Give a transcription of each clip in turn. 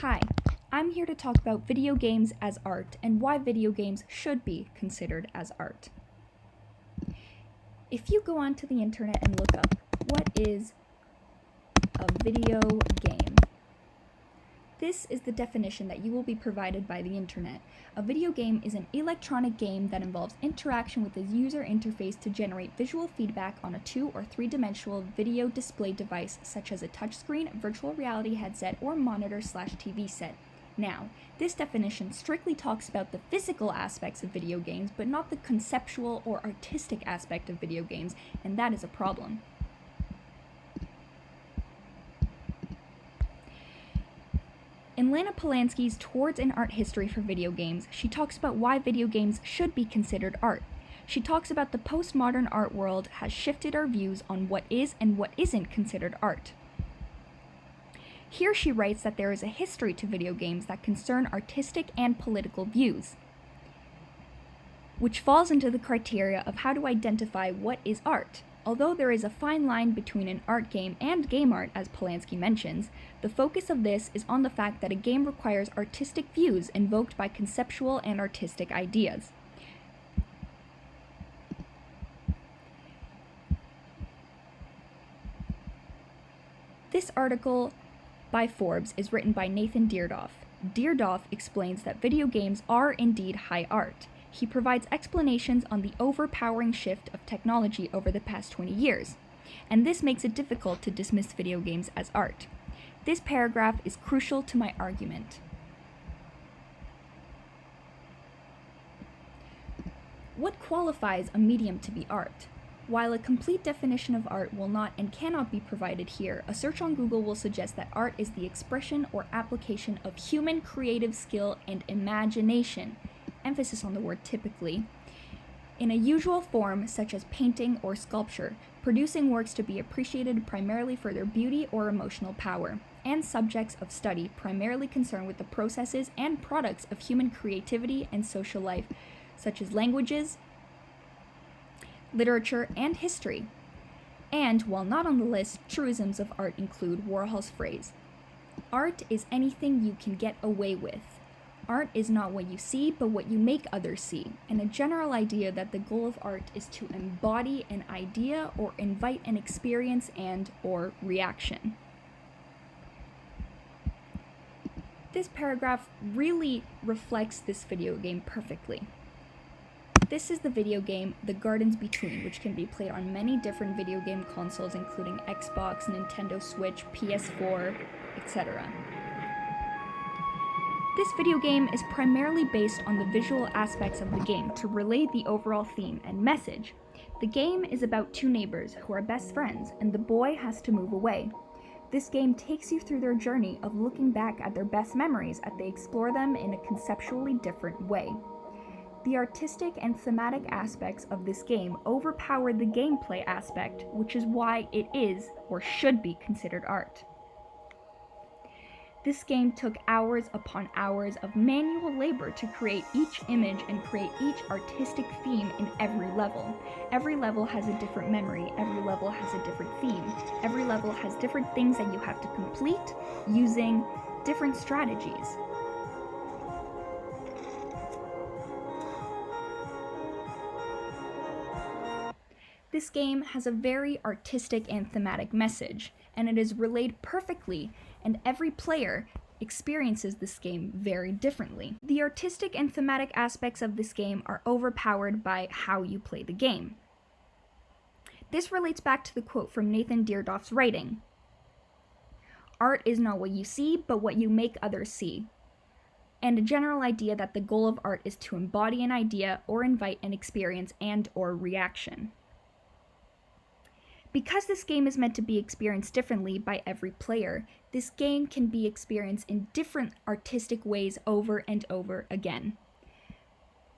Hi, I'm here to talk about video games as art and why video games should be considered as art. If you go onto the internet and look up what is a video game, this is the definition that you will be provided by the internet. A video game is an electronic game that involves interaction with the user interface to generate visual feedback on a 2- or 3-dimensional video display device such as a touchscreen, virtual reality headset, or monitor/TV set. Now, this definition strictly talks about the physical aspects of video games, but not the conceptual or artistic aspect of video games, and that is a problem. In Lana Polanski's Towards an Art History for Video Games, she talks about why video games should be considered art. She talks about the postmodern art world has shifted our views on what is and what isn't considered art. Here she writes that there is a history to video games that concern artistic and political views, which falls into the criteria of how to identify what is art. Although there is a fine line between an art game and game art, as Polanski mentions, the focus of this is on the fact that a game requires artistic views invoked by conceptual and artistic ideas. This article by Forbes is written by Nathan Deardoff. Deardoff explains that video games are indeed high art. He provides explanations on the overpowering shift of technology over the past 20 years, and this makes it difficult to dismiss video games as art. This paragraph is crucial to my argument. What qualifies a medium to be art? While a complete definition of art will not and cannot be provided here, a search on Google will suggest that art is the expression or application of human creative skill and imagination, emphasis on the word typically, in a usual form such as painting or sculpture, producing works to be appreciated primarily for their beauty or emotional power, and subjects of study primarily concerned with the processes and products of human creativity and social life, such as languages, literature, and history. And, while not on the list, truisms of art include Warhol's phrase, "Art is anything you can get away with. Art is not what you see, but what you make others see," and a general idea that the goal of art is to embody an idea or invite an experience and/or reaction. This paragraph really reflects this video game perfectly. This is the video game The Gardens Between, which can be played on many different video game consoles including Xbox, Nintendo Switch, PS4, etc. This video game is primarily based on the visual aspects of the game to relay the overall theme and message. The game is about two neighbors who are best friends, and the boy has to move away. This game takes you through their journey of looking back at their best memories as they explore them in a conceptually different way. The artistic and thematic aspects of this game overpower the gameplay aspect, which is why it is, or should be, considered art. This game took hours upon hours of manual labor to create each image and create each artistic theme in every level. Every level has a different memory, every level has a different theme, every level has different things that you have to complete using different strategies. This game has a very artistic and thematic message, and it is relayed perfectly, and every player experiences this game very differently. The artistic and thematic aspects of this game are overpowered by how you play the game. This relates back to the quote from Nathan Deardoff's writing. "Art is not what you see, but what you make others see," and a general idea that the goal of art is to embody an idea or invite an experience and/or reaction. Because this game is meant to be experienced differently by every player, this game can be experienced in different artistic ways over and over again.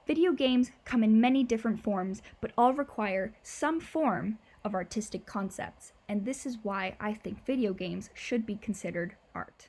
Video games come in many different forms, but all require some form of artistic concepts, and this is why I think video games should be considered art.